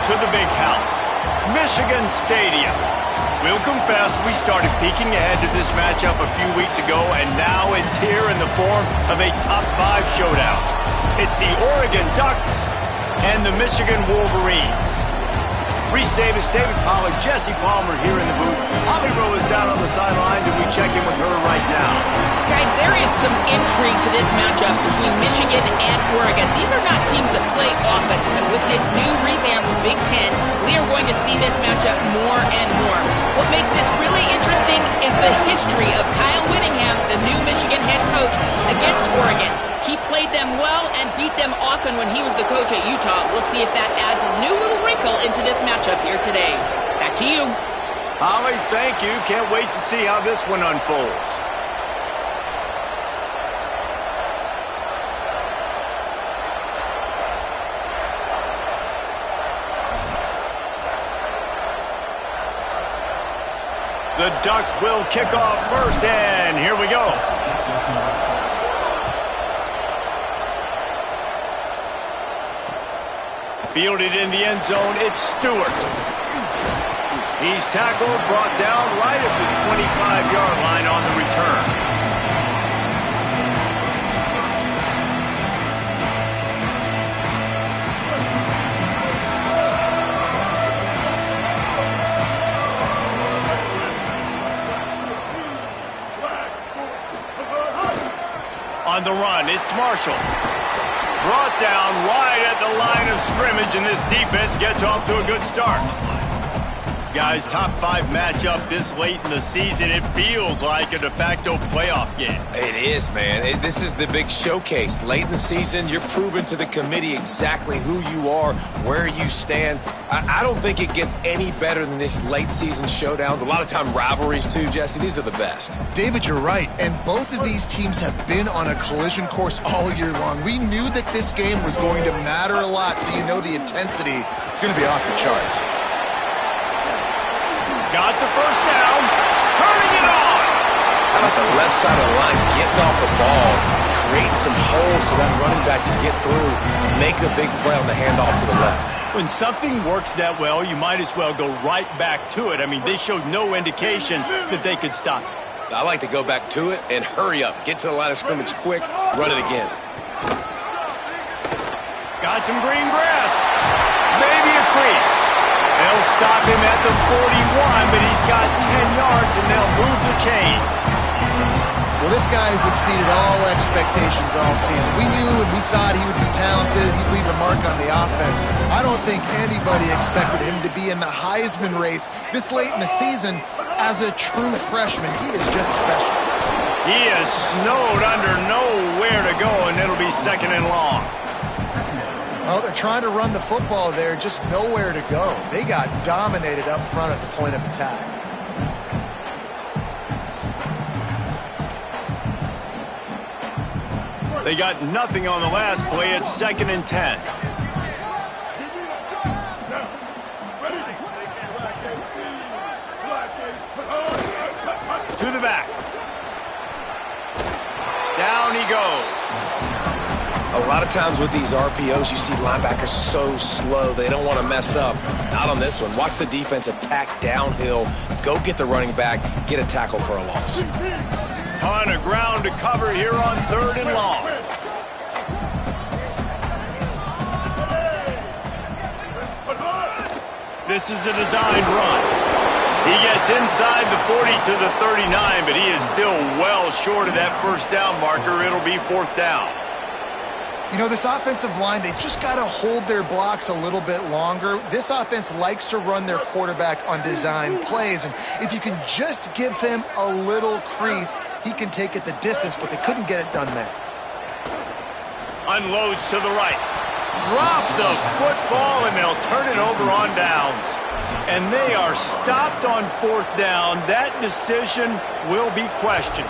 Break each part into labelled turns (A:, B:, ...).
A: to the big house, Michigan Stadium. We'll confess we started peeking ahead to this matchup a few weeks ago, and now it's here in the form of a top-5 showdown. It's the Oregon Ducks and the Michigan Wolverines. Reese Davis, David Pollack, Jesse Palmer here in the booth. Holly Rowe is down on the sidelines, and we check in with her right now.
B: Guys, there is some intrigue to this matchup between Michigan and Oregon. These are not teams that play often, but with this new revamped Big Ten, we are going to see this matchup more and more. What makes this really interesting is the history of Kyle Whittingham, the new Michigan head coach, against Oregon. He played them well and beat them often when he was the coach at Utah. We'll see if that adds a new little wrinkle into this matchup here today. Back to you.
A: Holly, thank you. Can't wait to see how this one unfolds. The Ducks will kick off first, and here we go. Fielded in the end zone, it's Stewart. He's tackled, brought down right at the 25-yard line on the return. On the run, it's Marshall. Brought down right at the line of scrimmage, and this defense gets off to a good start. Guys, top-5 matchup this late in the season. It feels like a de facto playoff game.
C: It is, man. This is the big showcase. Late in the season, you're proving to the committee exactly who you are, where you stand. I don't think it gets any better than this late-season showdowns. A lot of time rivalries, too, Jesse. These are the best.
D: David, you're right. And both of these teams have been on a collision course all year long. We knew that this game was going to matter a lot, so you know the intensity is going to be off the charts.
A: Got the first down, turning it on.
C: How about the left side of the line getting off the ball, creating some holes so that running back to get through, make the big play on the handoff to the left.
A: When something works that well, you might as well go right back to it. I mean, they showed no indication that they could stop it.
C: I like to go back to it and hurry up. Get to the line of scrimmage quick, run it again.
A: Got some green grass. Maybe a crease. They'll stop him at the 41, but he's got 10 yards, and they'll move the chains.
D: Well, this guy has exceeded all expectations all season. We knew and we thought he would be talented, he'd leave a mark on the offense. I don't think anybody expected him to be in the Heisman race this late in the season as a true freshman. He is just special.
A: He is snowed under nowhere to go, and it'll be second and long.
D: Well, they're trying to run the football there, just nowhere to go. They got dominated up front at the point of attack.
A: They got nothing on the last play. It's second and 10. To the back. Down he goes.
C: A lot of times with these RPOs, you see linebackers so slow, they don't want to mess up. Not on this one. Watch the defense attack downhill, go get the running back, get a tackle for a loss.
A: Ton of ground to cover here on third and long. This is a designed run. He gets inside the 40 to the 39, but he is still well short of that first down marker. It'll be fourth down.
D: You know, this offensive line, they've just got to hold their blocks a little bit longer. This offense likes to run their quarterback on design plays, and if you can just give him a little crease, he can take it the distance, but they couldn't get it done there.
A: Unloads to the right. Drop the football, and they'll turn it over on downs. And they are stopped on fourth down. That decision will be questioned.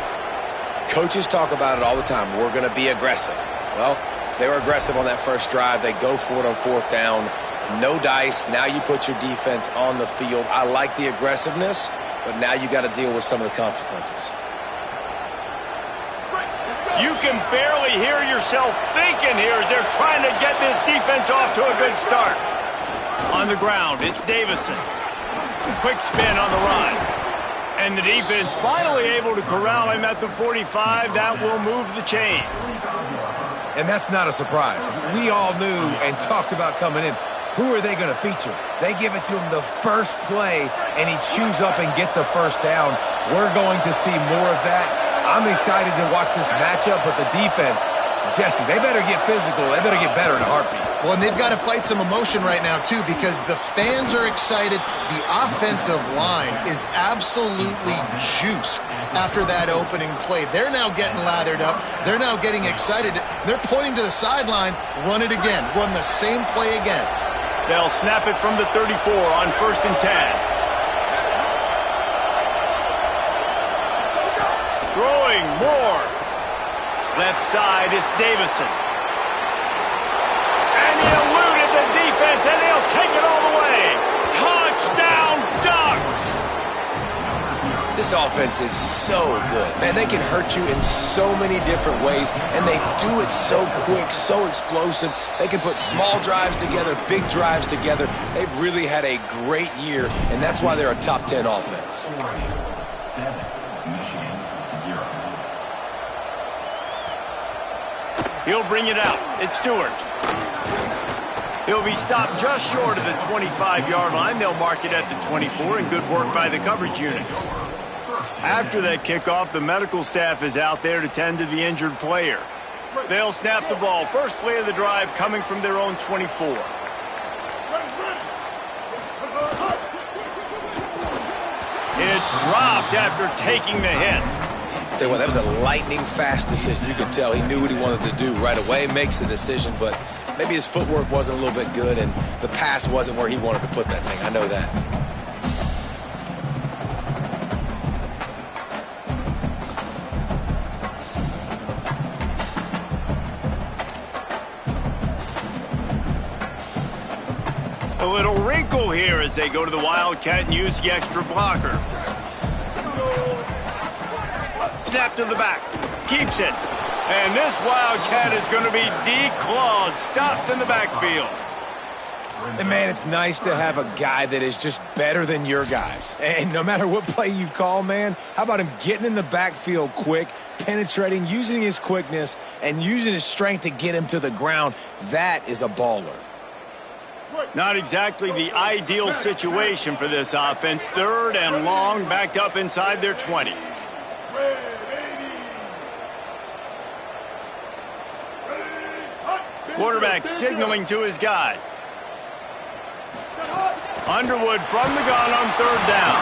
C: Coaches talk about it all the time. We're going to be aggressive. Well, they were aggressive on that first drive. They go for it on fourth down. No dice. Now you put your defense on the field. I like the aggressiveness, but now you got to deal with some of the consequences.
A: You can barely hear yourself thinking here as they're trying to get this defense off to a good start. On the ground, it's Davison. Quick spin on the run. And the defense finally able to corral him at the 45. That will move the chain.
C: And that's not a surprise. We all knew and talked about coming in. Who are they going to feature? They give it to him the first play, and he chews up and gets a first down. We're going to see more of that. I'm excited to watch this matchup, but the defense, Jesse, they better get physical. They better get better in a heartbeat.
D: Well, and they've got to fight some emotion right now, too, because the fans are excited. The offensive line is absolutely juiced after that opening play. They're now getting lathered up. They're now getting excited. They're pointing to the sideline. Run it again. Run the same play again.
A: They'll snap it from the 34 on 1st and 10. Throwing more. Left side, it's Davison. And he eluded the defense, and he'll take it all the way. Touchdown, Ducks!
C: This offense is so good. Man, they can hurt you in so many different ways, and they do it so quick, so explosive. They can put small drives together, big drives together. They've really had a great year, and that's why they're a top 10 offense.
E: 7, Michigan, 0.
A: He'll bring it out. It's Stewart. He'll be stopped just short of the 25-yard line. They'll mark it at the 24, and good work by the coverage unit. After that kickoff, the medical staff is out there to tend to the injured player. They'll snap the ball. First play of the drive coming from their own 24. It's dropped after taking the hit.
C: Tell you what, that was a lightning-fast decision. You could tell he knew what he wanted to do right away, makes the decision, but maybe his footwork wasn't a little bit good, and the pass wasn't where he wanted to put that thing. I know that.
A: A little wrinkle here as they go to the Wildcat and use the extra blocker. Snap to the back. Keeps it. And this Wildcat is going to be declawed. Stopped in the backfield.
C: And, man, it's nice to have a guy that is just better than your guys. And no matter what play you call, man, how about him getting in the backfield quick, penetrating, using his quickness, and using his strength to get him to the ground? That is a baller.
A: Not exactly the ideal situation for this offense. 3rd and long, backed up inside their 20. Quarterback signaling to his guys. Underwood from the gun on 3rd down.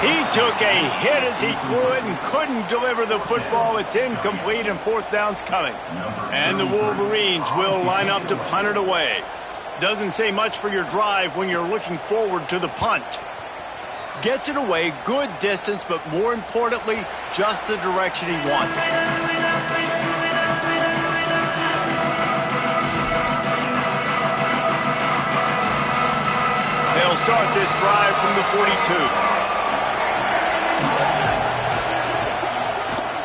A: He took a hit as he threw it and couldn't deliver the football. It's incomplete, and 4th down's coming. And the Wolverines will line up to punt it away. Doesn't say much for your drive when you're looking forward to the punt. Gets it away, good distance, but more importantly, just the direction he wanted. They'll start this drive from the 42.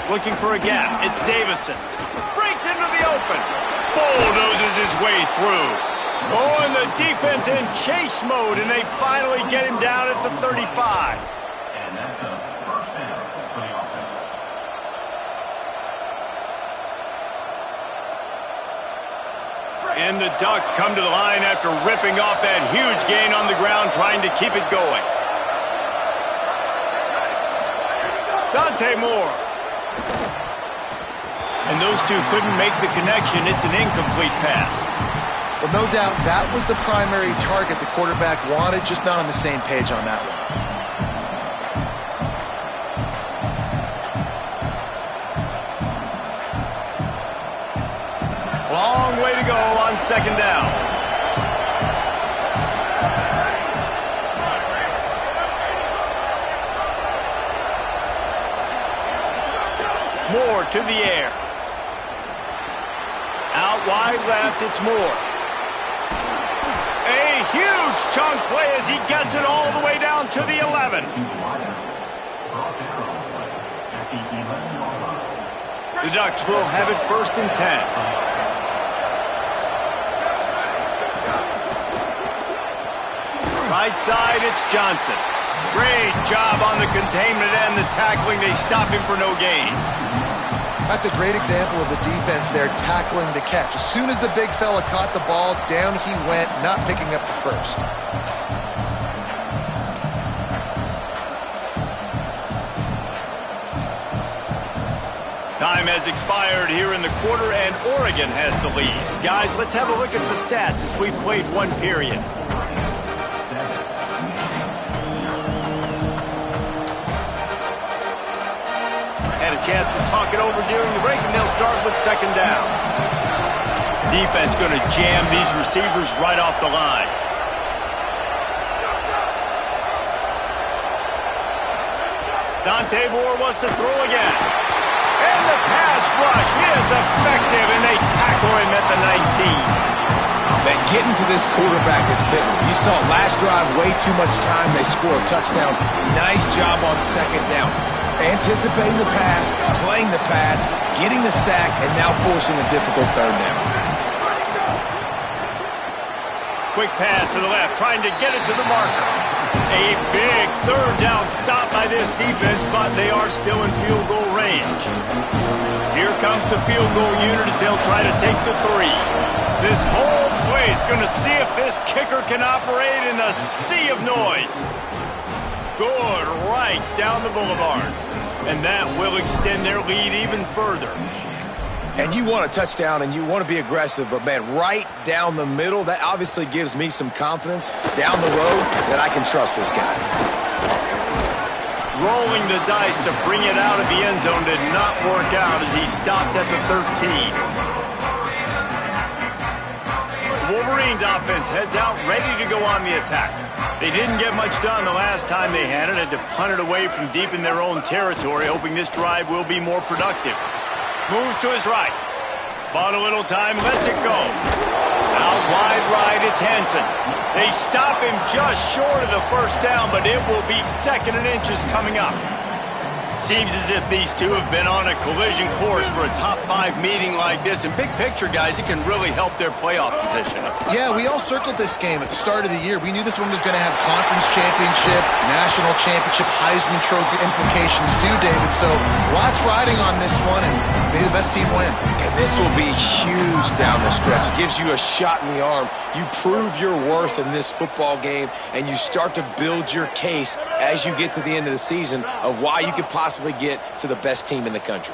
A: Looking for a gap, it's Davison. Breaks into the open. Bulldozes his way through. Oh, and the defense in chase mode, and they finally get him down at the 35.
E: And that's a first down for the offense.
A: And the Ducks come to the line after ripping off that huge gain on the ground, trying to keep it going. Dante Moore. And those two couldn't make the connection. It's an incomplete pass.
D: Well, no doubt that was the primary target the quarterback wanted, just not on the same page on that one.
A: Long way to go on 2nd down. Moore to the air. Out wide left, it's Moore. A huge chunk play as he gets it all the way down to the 11. The Ducks will have it 1st and 10. Right side, it's Johnson. Great job on the containment and the tackling. They stopped him for no gain.
D: That's a great example of the defense there tackling the catch. As soon as the big fella caught the ball, down he went, not picking up the first.
A: Time has expired here in the quarter, and Oregon has the lead. Guys, let's have a look at the stats as we've played one period. Had a chance to talk it over during the break, and they'll start with second down. Defense going to jam these receivers right off the line. Dante Moore wants to throw again. And the pass rush is effective, and they tackle him at the 19.
C: Man, getting to this quarterback is pivotal. You saw last drive, way too much time. They score a touchdown. Nice job on second down. Anticipating the pass, playing the pass, getting the sack, and now forcing a difficult third down.
A: Quick pass to the left, trying to get it to the marker. A big third down stop by this defense, but they are still in field goal range. Here comes the field goal unit as they'll try to take the 3. This whole play is going to see if this kicker can operate in the sea of noise. Good, right down the boulevard. And that will extend their lead even further.
C: And you want a touchdown and you want to be aggressive, but man, right down the middle, that obviously gives me some confidence down the road that I can trust this guy.
A: Rolling the dice to bring it out of the end zone did not work out as he stopped at the 13. Wolverines offense heads out ready to go on the attack. They didn't get much done the last time they had it to punt it away from deep in their own territory, hoping this drive will be more productive. Move to his right. Bought a little time, lets it go. Out wide right, it's Hansen. They stop him just short of the first down, but it will be second and inches coming up. Seems as if these two have been on a collision course for a top 5 meeting like this. And big picture, guys, it can really help their playoff position.
D: Yeah, we all circled this game at the start of the year. We knew this one was going to have conference championship, national championship, Heisman Trophy implications too, David. So lots riding on this one, and may the best team win.
C: And this will be huge down the stretch. It gives you a shot in the arm. You prove your worth in this football game, and you start to build your case as you get to the end of the season of why you could possibly get to the best team in the country.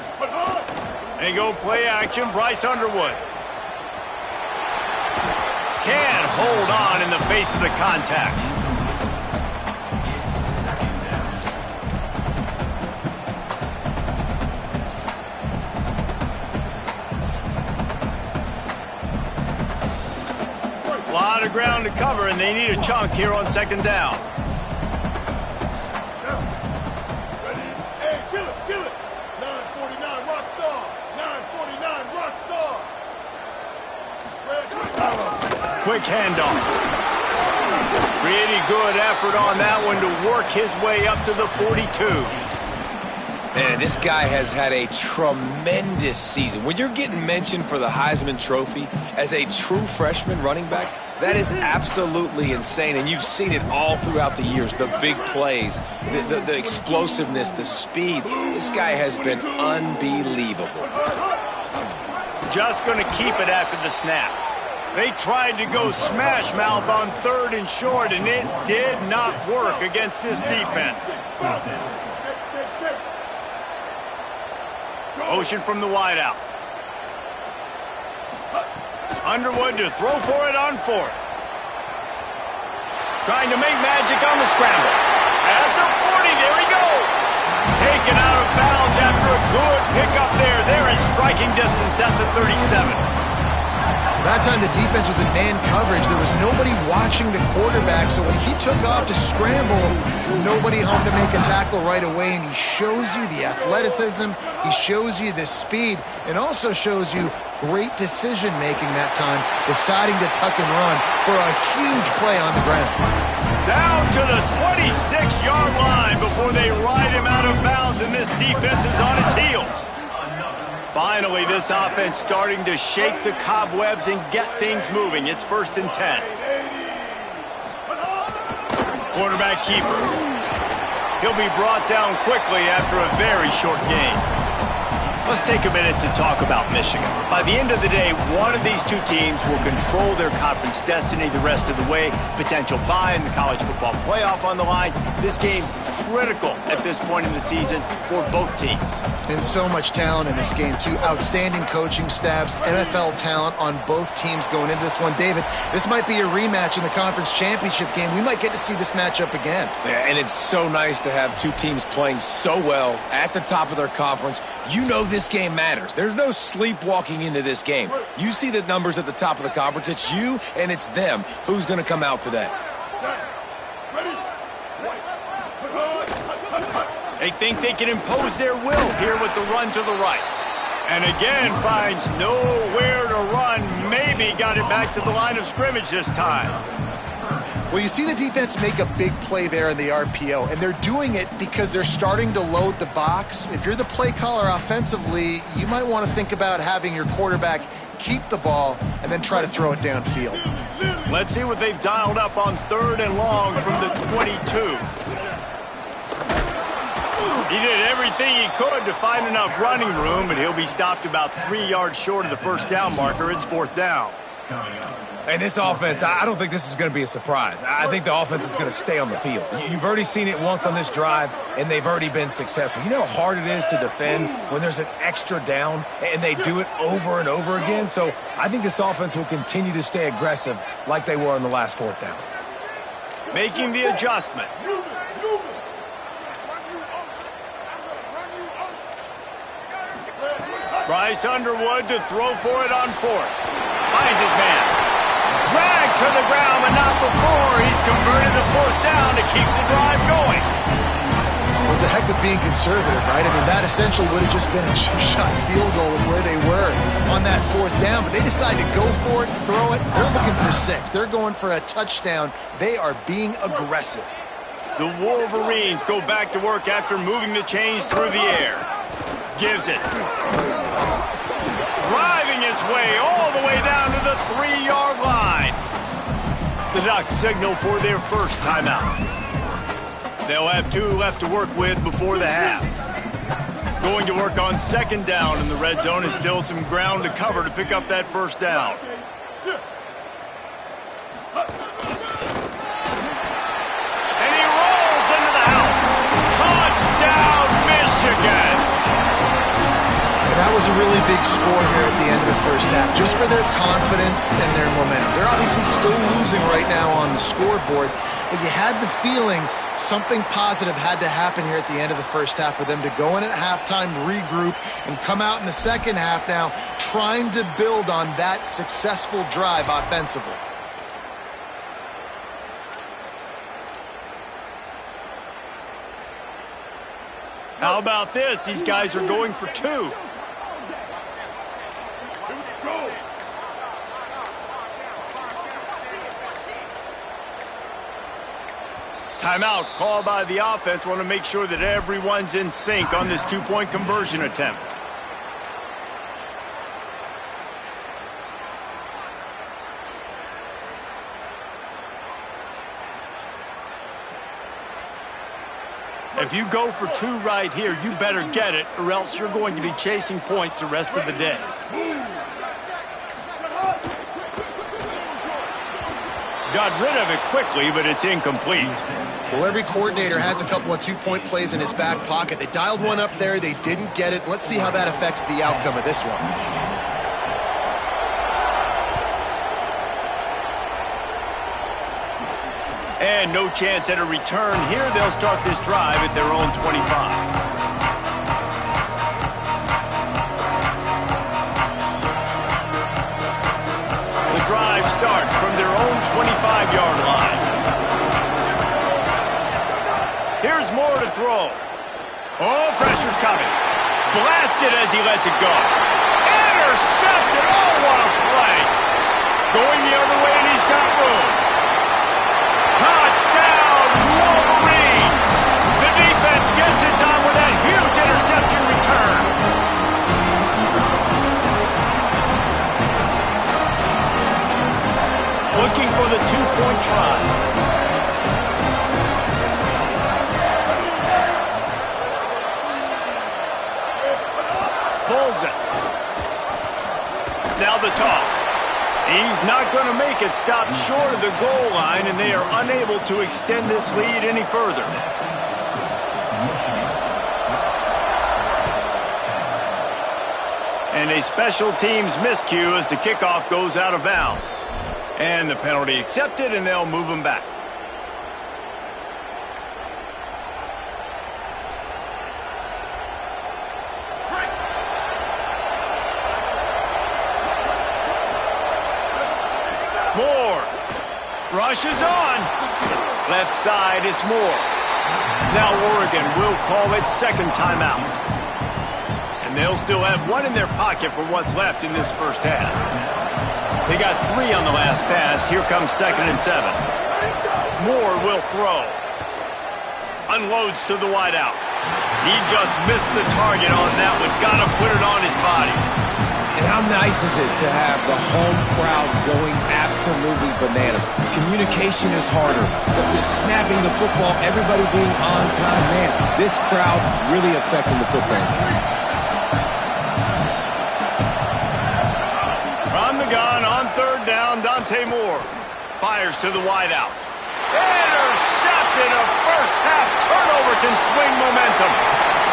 A: They go play action, Bryce Underwood. Can't hold on in the face of the contact. A lot of ground to cover, and they need a chunk here on second down. Quick handoff. Pretty good effort on that one to work his way up to the 42.
C: Man, this guy has had a tremendous season. When you're getting mentioned for the Heisman Trophy as a true freshman running back, that is absolutely insane, and you've seen it all throughout the years. The big plays, the explosiveness, the speed. This guy has been unbelievable.
A: Just going to keep it after the snap. They tried to go smash mouth on 3rd and short, and it did not work against this defense. Motion from the wideout. Underwood to throw for it on 4th. Trying to make magic on the scramble. At the 40, there he goes. Taken out of bounds after a good pickup there. They're in striking distance at the 37.
D: That time the defense was in man coverage. There was nobody watching the quarterback, so when he took off to scramble, nobody home to make a tackle right away, and he shows you the athleticism, he shows you the speed, and also shows you great decision-making that time, deciding to tuck and run for a huge play on the ground.
A: Down to the 26-yard line before they ride him out of bounds, and this defense is on its heels. Finally, this offense starting to shake the cobwebs and get things moving. It's 1st and 10. Quarterback keeper. He'll be brought down quickly after a very short game. Let's take a minute to talk about Michigan. By the end of the day, one of these two teams will control their conference destiny the rest of the way. Potential bye in the college football playoff on the line. This game critical at this point in the season for both teams.
D: And so much talent in this game, too. Outstanding coaching staffs, NFL talent on both teams going into this one. David, this might be a rematch in the conference championship game. We might get to see this matchup again.
C: Yeah, and it's so nice to have two teams playing so well at the top of their conference. You know this game matters. There's no sleepwalking into this game. You see the numbers at the top of the conference. It's you and it's them. Who's going to come out today?
A: They think they can impose their will here with the run to the right. And again, finds nowhere to run. Maybe got it back to the line of scrimmage this time.
D: Well, you see the defense make a big play there in the RPO, and they're doing it because they're starting to load the box. If you're the play caller offensively, you might want to think about having your quarterback keep the ball and then try to throw it downfield.
A: Let's see what they've dialed up on 3rd and long from the 22. He did everything he could to find enough running room, but he'll be stopped about 3 yards short of the first down marker. It's 4th down.
C: And this offense, I don't think this is going to be a surprise. I think the offense is going to stay on the field. You've already seen it once on this drive, and they've already been successful. You know how hard it is to defend when there's an extra down, and they do it over and over again? So I think this offense will continue to stay aggressive like they were on the last 4th down.
A: Making the adjustment. Bryce Underwood to throw for it on 4th. Finds his man. Dragged to the ground, but not before. He's converted the 4th down to keep the drive going.
D: Well, it's a heck of being conservative, right? I mean, that essentially would have just been a chip-shot field goal of where they were on that 4th down, but they decided to go for it, throw it. They're looking for 6. They're going for a touchdown. They are being aggressive.
A: The Wolverines go back to work after moving the chains through the air. Gives it. Driving his way all the way down to the 3-yard line. The Ducks signal for their first timeout. They'll have 2 left to work with before the half. Going to work on 2nd down, and the red zone is still some ground to cover to pick up that first down. And he rolls into the house. Touchdown, Michigan!
D: That was a really big score here at the end of the first half, just for their confidence and their momentum. They're obviously still losing right now on the scoreboard, but you had the feeling something positive had to happen here at the end of the first half for them to go in at halftime, regroup, and come out in the second half now trying to build on that successful drive offensively.
A: How about this? These guys are going for 2. Timeout called by the offense. Want to make sure that everyone's in sync on this 2-point conversion attempt. If you go for 2 right here, you better get it, or else you're going to be chasing points the rest of the day. Got rid of it quickly, but it's incomplete.
D: Well, every coordinator has a couple of 2-point plays in his back pocket. They dialed one up there. They didn't get it. Let's see how that affects the outcome of this one.
A: And no chance at a return here. They'll start this drive at their own 25. Drive starts from their own 25-yard line. Here's Moore to throw. Oh, pressure's coming. Blasted as he lets it go. Intercepted. Oh, what a play. Going the other way, and he's got room. Touchdown, Wolverines. The defense gets it done with that huge interception return. Looking for the 2-point try. Now the toss. He's not going to make it. Stop short of the goal line, and they are unable to extend this lead any further. And a special teams miscue as the kickoff goes out of bounds. And the penalty accepted, and they'll move him back. Moore rushes on. Left side, it's Moore. Now Oregon will call its second timeout. And they'll still have one in their pocket for what's left in this first half. They got 3 on the last pass. Here comes 2nd and 7. Moore will throw. Unloads to the wideout. He just missed the target on that one. Got to put it on his body.
C: And how nice is it to have the home crowd going absolutely bananas? Communication is harder, but just snapping the football, everybody being on time, man, this crowd really affecting the football game.
A: From the gun on 3rd down, Dante Moore fires to the wideout. Intercepted. A first-half turnover can swing momentum.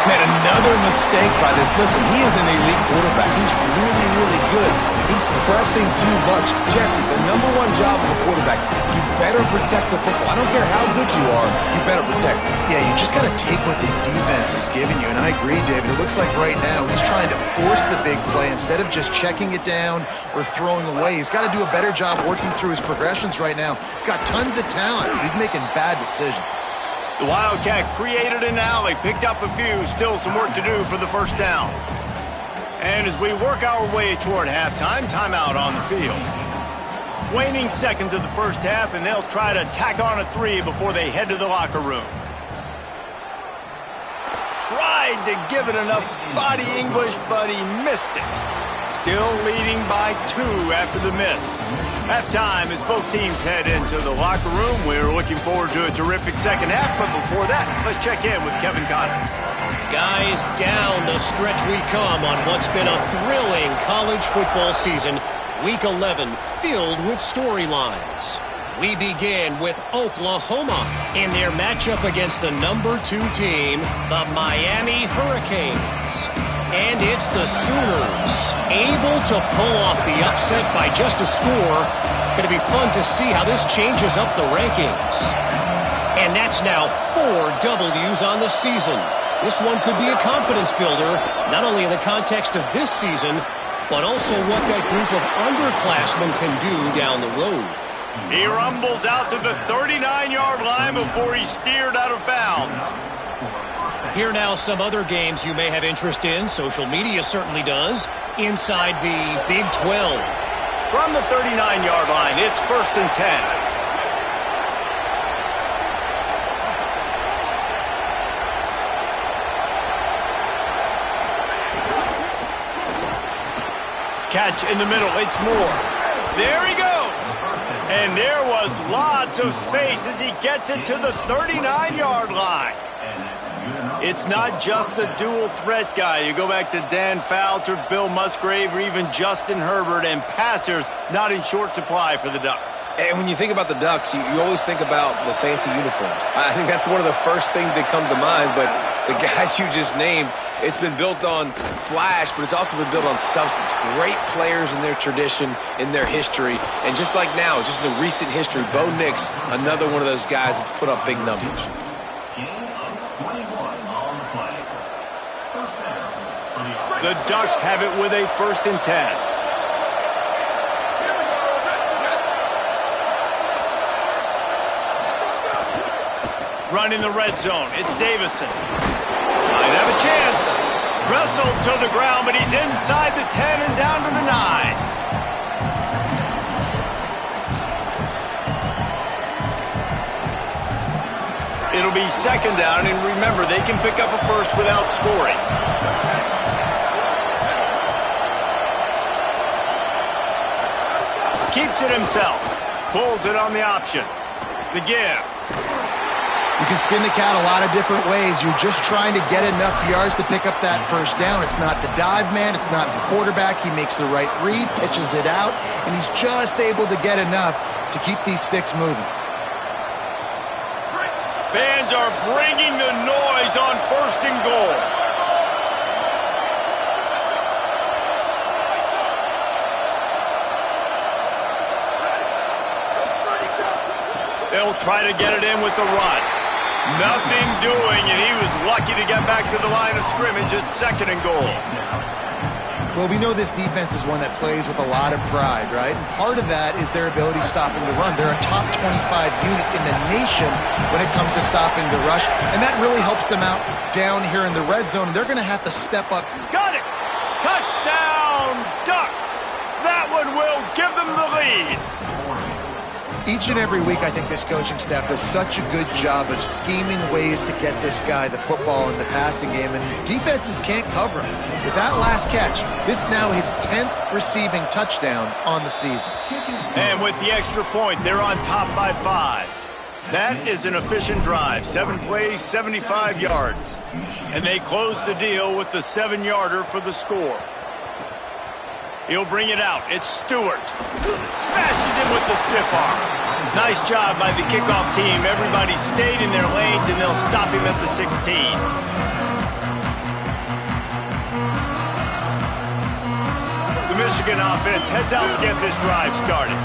C: Man, another mistake by this. Listen, he is an elite quarterback. He's really, really good. He's pressing too much. Jesse, the #1 job of a quarterback, you better protect the football. I don't care how good you are, you better protect it.
D: Yeah, you just got to take what the defense is giving you. And I agree, David. It looks like right now he's trying to force the big play instead of just checking it down or throwing away. He's got to do a better job working through his progressions right now. He's got tons of talent. He's making bad decisions.
A: The Wildcat created an alley, picked up a few, still some work to do for the first down. And as we work our way toward halftime, timeout on the field. Waning seconds of the first half, and they'll try to tack on a 3 before they head to the locker room. Tried to give it enough body English, but he missed it. Still leading by 2 after the miss. Halftime as both teams head into the locker room. We're looking forward to a terrific second half, but before that, let's check in with Kevin Connors.
F: Guys, down the stretch we come on what's been a thrilling college football season. Week 11 filled with storylines. We begin with Oklahoma in their matchup against the #2 team, the Miami Hurricanes. And it's the Sooners, able to pull off the upset by just a score. Going to be fun to see how this changes up the rankings. And that's now 4 W's on the season. This one could be a confidence builder, not only in the context of this season, but also what that group of underclassmen can do down the road.
A: He rumbles out to the 39-yard line before he's steered out of bounds.
F: Here now some other games you may have interest in. Social media certainly does. Inside the Big 12.
A: From the 39-yard line, it's 1st and 10. Catch in the middle, it's Moore. There he goes. And there was lots of space as he gets it to the 39-yard line. It's not just the dual threat guy. You go back to Dan Fouts, Bill Musgrave, or even Justin Herbert, and passers not in short supply for the Ducks.
C: And when you think about the Ducks, you always think about the fancy uniforms. I think that's one of the first things that come to mind, but the guys you just named, it's been built on flash, but it's also been built on substance. Great players in their tradition, in their history, and just like now, just in the recent history, Bo Nix, another one of those guys that's put up big numbers.
A: The Ducks have it with a 1st and 10. Run in the red zone. It's Davison. Might have a chance. Wrestled to the ground, but he's inside the 10 and down to the 9. It'll be 2nd down, and remember, they can pick up a first without scoring. Keeps it himself. Pulls it on the option. The give.
D: You can spin the cat a lot of different ways. You're just trying to get enough yards to pick up that first down. It's not the dive man. It's not the quarterback. He makes the right read, pitches it out, and he's just able to get enough to keep these sticks moving.
A: Fans are bringing the noise on 1st and goal. They'll try to get it in with the run. Nothing doing, and he was lucky to get back to the line of scrimmage at 2nd and goal.
D: Well, we know this defense is one that plays with a lot of pride, right? And part of that is their ability stopping the run. They're a top 25 unit in the nation when it comes to stopping the rush, and that really helps them out down here in the red zone. They're going to have to step up.
A: Got it! Touchdown, Ducks! That one will give them the lead.
D: Each and every week, I think this coaching staff does such a good job of scheming ways to get this guy the football in the passing game, and defenses can't cover him. With that last catch, this is now his 10th receiving touchdown on the season.
A: And with the extra point, they're on top by 5. That is an efficient drive. 7 plays, 75 yards. And they close the deal with the 7-yarder for the score. He'll bring it out. It's Stewart. Smashes him with the stiff arm. Nice job by the kickoff team. Everybody stayed in their lanes, and they'll stop him at the 16. The Michigan offense heads out to get this drive started.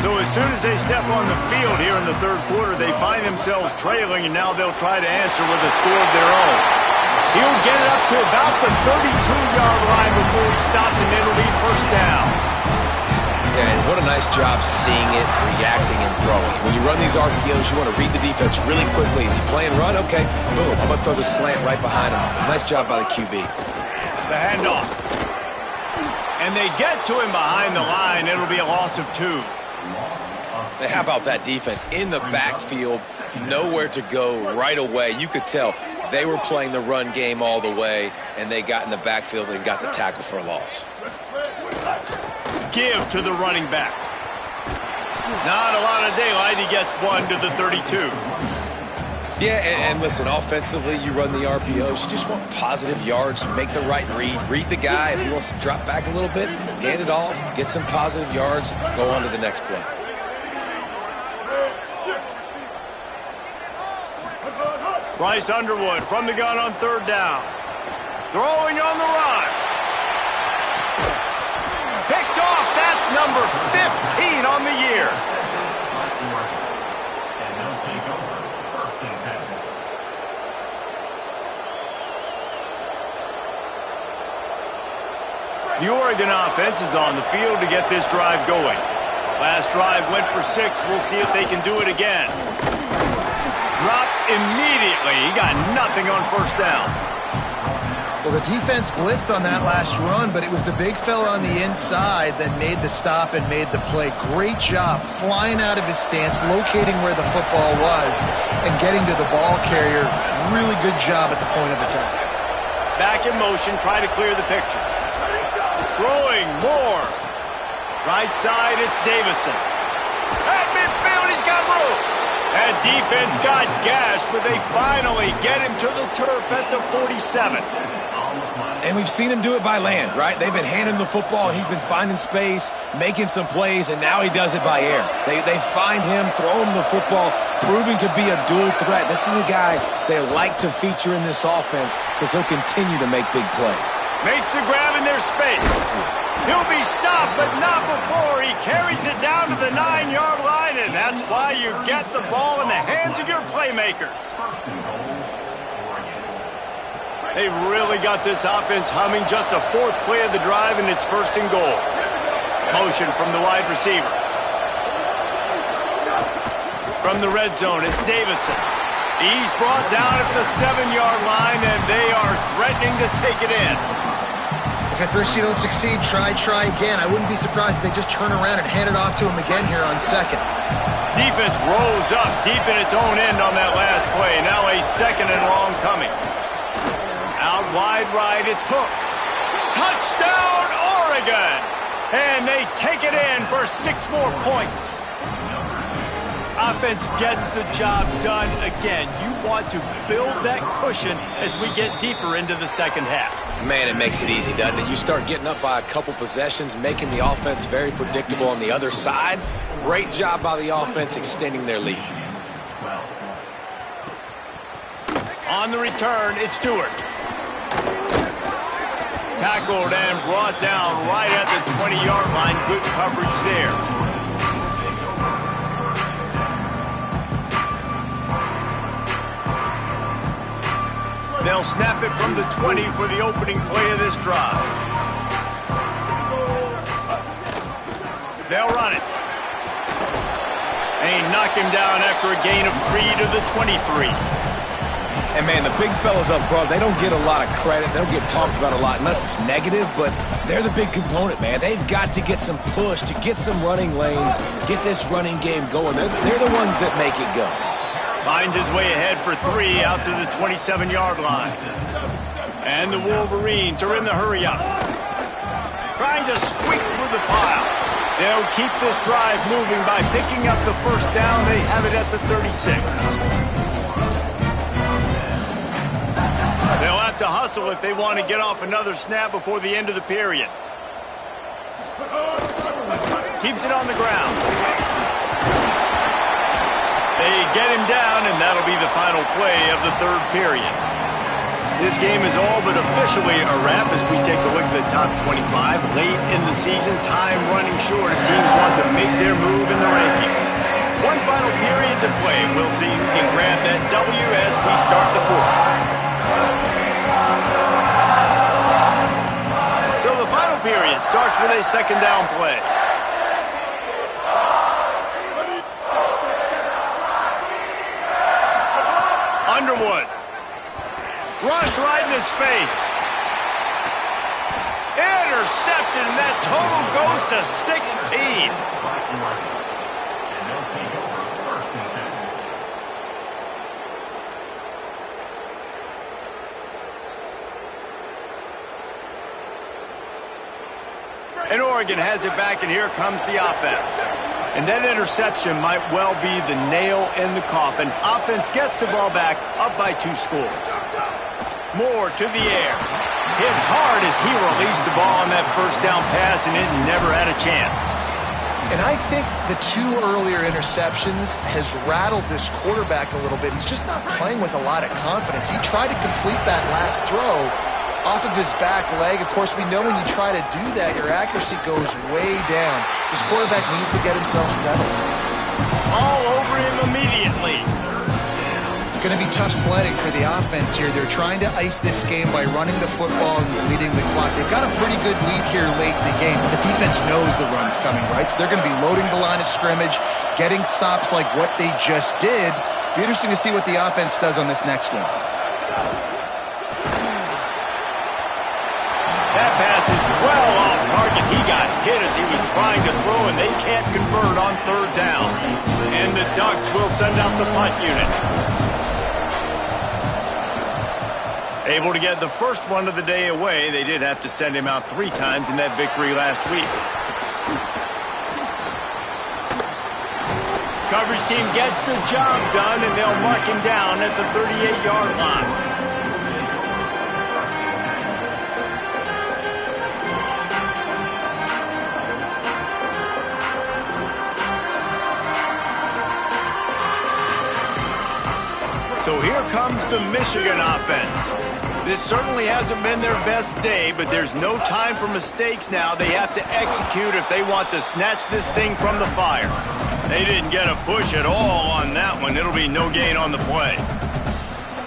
A: So as soon as they step on the field here in the 3rd quarter, they find themselves trailing, and now they'll try to answer with a score of their own. He'll get it up to about the 32-yard line before he's stopped, and it'll be 1st down.
C: Yeah, and what a nice job seeing it, reacting, and throwing. When you run these RPOs, you want to read the defense really quickly. Is he playing run? Okay, boom. I'm going to throw the slant right behind him. Nice job by the QB.
A: The handoff. And they get to him behind the line. It'll be a loss of 2.
C: How about that defense in the backfield, nowhere to go right away. You could tell they were playing the run game all the way, and they got in the backfield and got the tackle for a loss.
A: Give to the running back. Not a lot of daylight. He gets 1 to the 32.
C: Yeah, and listen, offensively, you run the RPOs. You just want positive yards, make the right read the guy. If he wants to drop back a little bit, hand it off, get some positive yards, go on to the next play.
A: Bryce Underwood from the gun on 3rd down. Throwing on the run. Picked off. That's number 15 on the year.
E: And they'll take over 1st and 10.
A: The Oregon offense is on the field to get this drive going. Last drive went for 6. We'll see if they can do it again. Dropped immediately. He got nothing on 1st down.
D: Well, the defense blitzed on that last run, but it was the big fella on the inside that made the stop and made the play. Great job flying out of his stance, locating where the football was, and getting to the ball carrier. Really good job at the point of attack.
A: Back in motion, try to clear the picture. Throwing more. Right side, it's Davison. At midfield, he's got room. That defense got gashed, but they finally get him to the turf at the 47.
C: And we've seen him do it by land, right? They've been handing him the football, and he's been finding space, making some plays, and now he does it by air. They find him, throw him the football, proving to be a dual threat. This is a guy they like to feature in this offense because he'll continue to make big plays.
A: Makes the grab in their space. He'll be stopped, but not before he carries it down to the 9-yard line, and that's why you get the ball in the hands of your playmakers. They've really got this offense humming. Just a 4th play of the drive, and it's 1st and goal. Motion from the wide receiver. From the red zone, it's Davison. He's brought down at the 7-yard line, and they are threatening to take it in.
D: If at first you don't succeed, try again. I wouldn't be surprised if they just turn around and hand it off to him again here on 2nd.
A: Defense rose up deep in its own end on that last play. Now a 2nd and long coming. Out wide right, it's Hooks. Touchdown, Oregon! And they take it in for 6 more points. Offense gets the job done again. You want to build that cushion as we get deeper into the second half.
C: Man, it makes it easy, doesn't it? You start getting up by a couple possessions, making the offense very predictable on the other side. Great job by the offense extending their lead.
A: On the return, it's Stewart. Tackled and brought down right at the 20-yard line. Good coverage there. They'll snap it from the 20 for the opening play of this drive. They'll run it. And knock him down after a gain of 3 to the 23.
C: And, man, the big fellas up front, they don't get a lot of credit. They don't get talked about a lot unless it's negative, but they're the big component, man. They've got to get some push, to get some running lanes, get this running game going. They're the ones that make it go.
A: Finds his way ahead for 3 out to the 27-yard line. And the Wolverines are in the hurry-up. Trying to squeak through the pile. They'll keep this drive moving by picking up the first down. They have it at the 36. They'll have to hustle if they want to get off another snap before the end of the period. Keeps it on the ground. They get him down, and that'll be the final play of the third period. This game is all but officially a wrap as we take a look at the top 25. Late in the season, time running short. Teams want to make their move in the rankings. One final period to play. We'll see who can grab that W as we start the fourth. So the final period starts with a second down play. Underwood. Rush right in his face. Intercepted, and that total goes to 16. And Oregon has it back, and here comes the offense. And that interception might well be the nail in the coffin. Offense gets the ball back, up by 2 scores. Moore to the air. Hit hard as he released the ball on that first down pass, and it never had a chance.
D: And I think the 2 earlier interceptions has rattled this quarterback a little bit. He's just not playing with a lot of confidence. He tried to complete that last throw off of his back leg. Of course, we know when you try to do that, your accuracy goes way down. This quarterback needs to get himself settled.
A: All over him immediately.
D: It's going to be tough sledding for the offense here. They're trying to ice this game by running the football and leading the clock. They've got a pretty good lead here late in the game, but the defense knows the run's coming, right? So they're going to be loading the line of scrimmage, getting stops like what they just did. Be interesting to see what the offense does on this next one.
A: That pass is well off target. He got hit as he was trying to throw, and they can't convert on third down. And the Ducks will send out the punt unit. Able to get the first one of the day away. They did have to send him out 3 times in that victory last week. Coverage team gets the job done, and they'll mark him down at the 38-yard line. So here comes the Michigan offense. This certainly hasn't been their best day, but there's no time for mistakes now. They have to execute if they want to snatch this thing from the fire. They didn't get a push at all on that one. It'll be no gain on the play.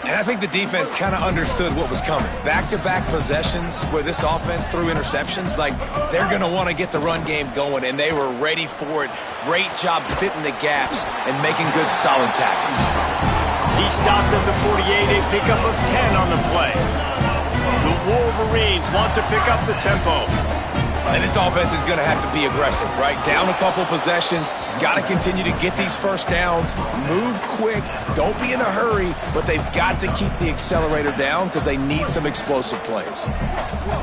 C: And I think the defense kind of understood what was coming. Back-to-back possessions where this offense threw interceptions, like they're going to want to get the run game going, and they were ready for it. Great job fitting the gaps and making good, solid tackles.
A: He stopped at the 48, a pickup of 10 on the play. The Wolverines want to pick up the tempo.
C: And this offense is going to have to be aggressive, right? Down a couple possessions, got to continue to get these first downs, move quick, don't be in a hurry, but they've got to keep the accelerator down because they need some explosive plays.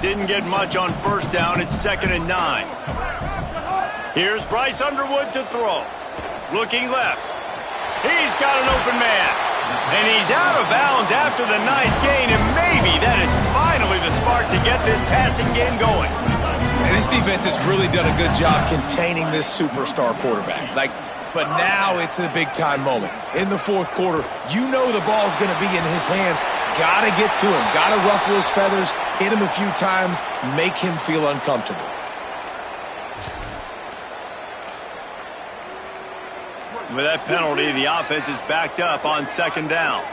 A: Didn't get much on first down. It's 2nd and 9. Here's Bryce Underwood to throw. Looking left. He's got an open man. And he's out of bounds after the nice gain, and maybe that is finally the spark to get this passing game going.
C: And this defense has really done a good job containing this superstar quarterback. But now it's the big-time moment. In the fourth quarter, you know the ball's going to be in his hands. Got to get to him. Got to ruffle his feathers, hit him a few times, make him feel uncomfortable.
A: With that penalty, the offense is backed up on second down.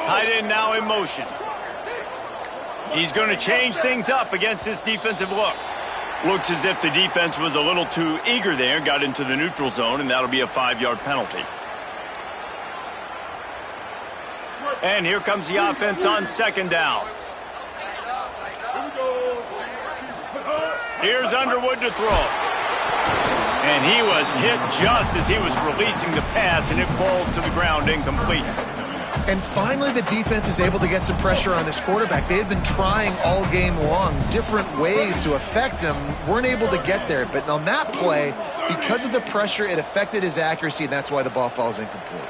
A: Tight end now in motion. He's going to change things up against this defensive look. Looks as if the defense was a little too eager there, got into the neutral zone, and that'll be a 5-yard penalty. And here comes the offense on second down. Here's Underwood to throw. And he was hit just as he was releasing the pass, and it falls to the ground incomplete.
D: And finally, the defense is able to get some pressure on this quarterback. They had been trying all game long different ways to affect him, weren't able to get there. But on that play, because of the pressure, it affected his accuracy, and that's why the ball falls incomplete.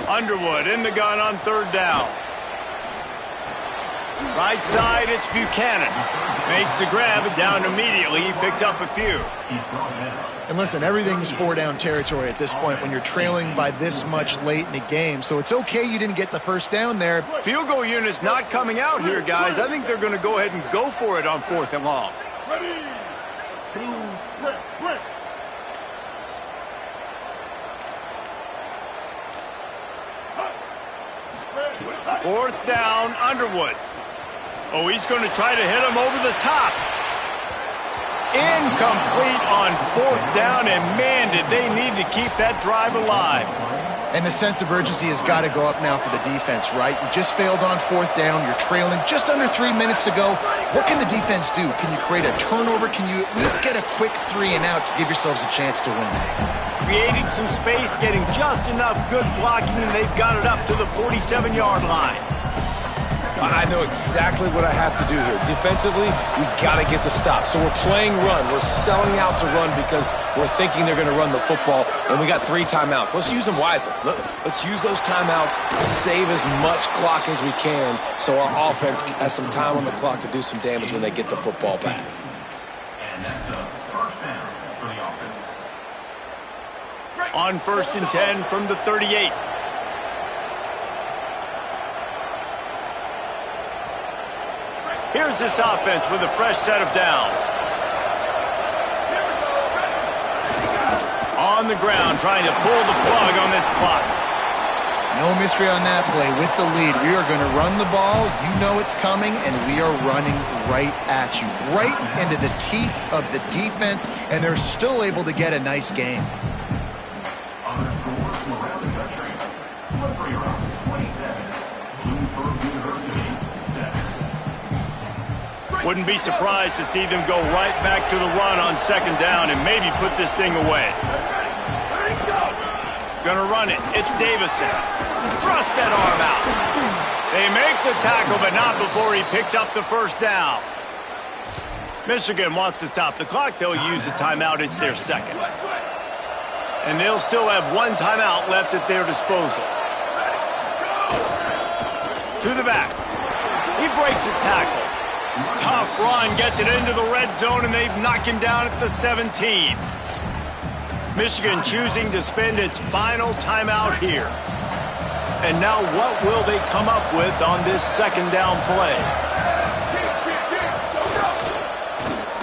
A: Underwood in the gun on third down. Right side, it's Buchanan. Makes the grab, and down immediately. He picks up a few.
D: And listen, everything's 4-down territory at this point when you're trailing by this much late in the game. So it's okay you didn't get the first down there.
A: Field goal unit's not coming out here, guys. I think they're going to go ahead and go for it on 4th and long.
G: Ready, 2, 1.
A: Fourth down, Underwood. Oh, he's going to try to hit him over the top. Incomplete on 4th down, and man, did they need to keep that drive alive.
D: And the sense of urgency has got to go up now for the defense, right? You just failed on 4th down. You're trailing just under 3 minutes to go. What can the defense do? Can you create a turnover? Can you at least get a quick 3 and out to give yourselves a chance to win?
A: Creating some space, getting just enough good blocking, and they've got it up to the 47-yard line.
C: I know exactly what I have to do here. Defensively, we got to get the stop. So we're playing run. We're selling out to run because we're thinking they're going to run the football, and we got 3 timeouts. Let's use them wisely. Let's use those timeouts, save as much clock as we can so our offense has some time on the clock to do some damage when they get the football back.
E: And that's a first down for the offense.
A: On 1st and 10 from the 38. Here's this offense with a fresh set of downs. On the ground, trying to pull the plug on this clock.
D: No mystery on that play. With the lead, we are going to run the ball. You know it's coming, and we are running right at you. Right into the teeth of the defense, and they're still able to get a nice game.
E: Other scores from around the country. Slippery Rock, 27. Bloomsburg University, 7.
A: Wouldn't be surprised to see them go right back to the run on 2nd down and maybe put this thing away. Gonna run it. It's Davison. Thrust that arm out. They make the tackle, but not before he picks up the first down. Michigan wants to stop the clock. They'll use a timeout. It's their second. And they'll still have 1 timeout left at their disposal. To the back. He breaks a tackle. Tough run, gets it into the red zone, and they've knocked him down at the 17. Michigan choosing to spend its final timeout here. And now what will they come up with on this 2nd down play?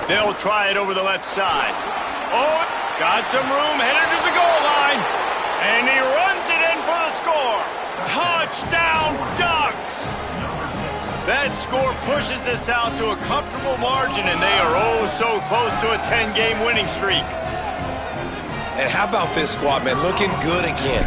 A: They'll try it over the left side. Oh, got some room, headed to the goal line. And he runs it in for the score. Touchdown, Ducks! That score pushes us out to a comfortable margin, and they are oh so close to a 10-game winning streak.
C: And how about this squad, man? Looking good again.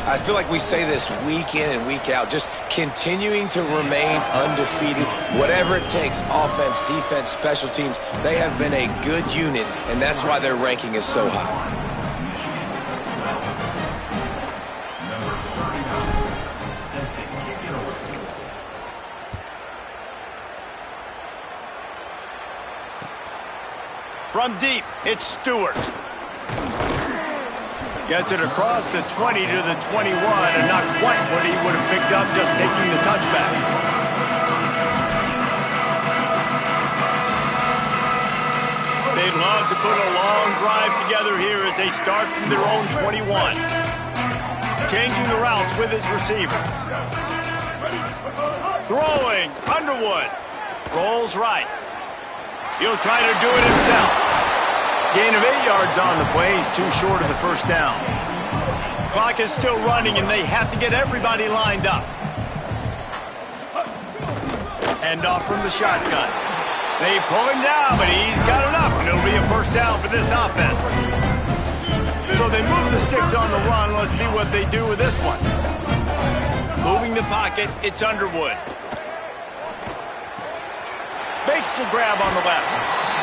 C: I feel like we say this week in and week out, just continuing to remain undefeated. Whatever it takes, offense, defense, special teams, they have been a good unit, and that's why their ranking is so high.
A: From deep, it's Stewart. Gets it across the 20 to the 21, and not quite what he would have picked up just taking the touchback. They'd love to put a long drive together here as they start from their own 21. Changing the routes with his receiver. Throwing, Underwood. Rolls right. He'll try to do it himself. Gain of 8 yards on the play. He's too short of the first down. Clock is still running, and they have to get everybody lined up. Hand off from the shotgun. They pull him down, but he's got enough, and it'll be a first down for this offense. So they move the sticks on the run. Let's see what they do with this one. Moving the pocket, it's Underwood. Makes the grab on the left.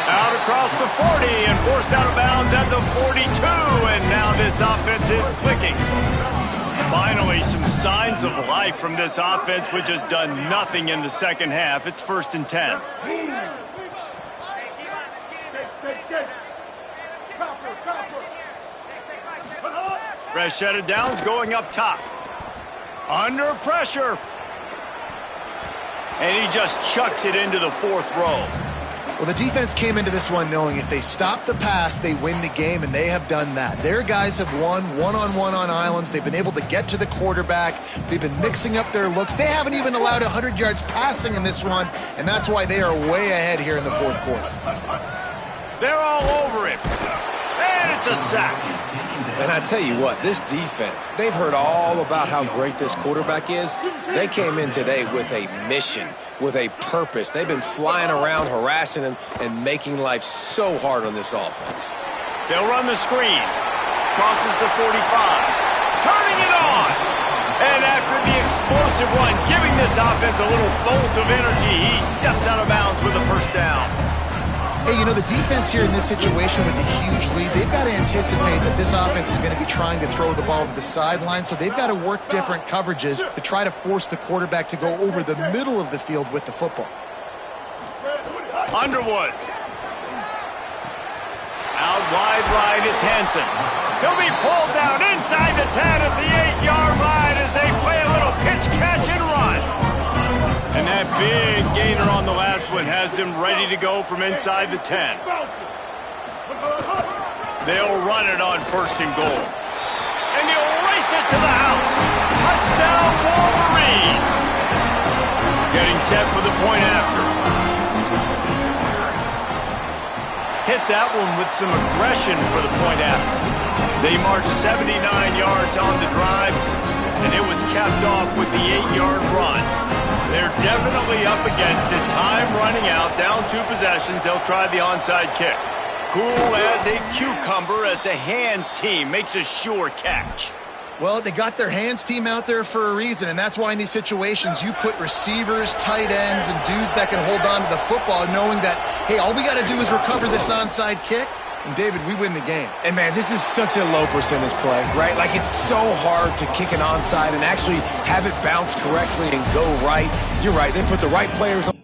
A: Out across the 40 and forced out of bounds at the 42. And now this offense is clicking. Finally, some signs of life from this offense, which has done nothing in the second half. It's 1st and 10. Freshetta Downs going up top. Under pressure. And he just chucks it into the 4th row.
D: Well, the defense came into this one knowing if they stop the pass, they win the game, and they have done that. Their guys have won one-on-one on islands. They've been able to get to the quarterback. They've been mixing up their looks. They haven't even allowed 100 yards passing in this one, and that's why they are way ahead here in the 4th quarter.
A: They're all over him. And it's a sack.
C: And I tell you what, this defense, they've heard all about how great this quarterback is. They came in today with a mission, with a purpose. They've been flying around, harassing him, and making life so hard on this offense.
A: They'll run the screen. Crosses the 45. Turning it on. And after the explosive run, giving this offense a little bolt of energy, he steps out of bounds with a first down.
D: Hey, you know, the defense here in this situation with a huge lead, they've got to anticipate that this offense is going to be trying to throw the ball to the sideline, so they've got to work different coverages to try to force the quarterback to go over the middle of the field with the football.
A: Underwood. Out wide right, it's Hansen. He'll be pulled down inside the 10 at the 8-yard line as they play a little pitch, catch, and run. And that big gainer on the last one has them ready to go from inside the 10. They'll run it on 1st and goal. And he'll race it to the house. Touchdown, Wolverines. Getting set for the point after. Hit that one with some aggression for the point after. They marched 79 yards on the drive, and it was capped off with the 8-yard run. They're definitely up against it. Time running out, down 2 possessions. They'll try the onside kick. Cool as a cucumber as the hands team makes a sure catch.
D: Well, they got their hands team out there for a reason, and that's why in these situations you put receivers, tight ends, and dudes that can hold on to the football, knowing that, hey, all we got to do is recover this onside kick, and David, we win the game.
C: And man, this is such a low percentage play, right? Like, it's so hard to kick an onside and actually have it bounce correctly and go right. You're right, they put the right players on.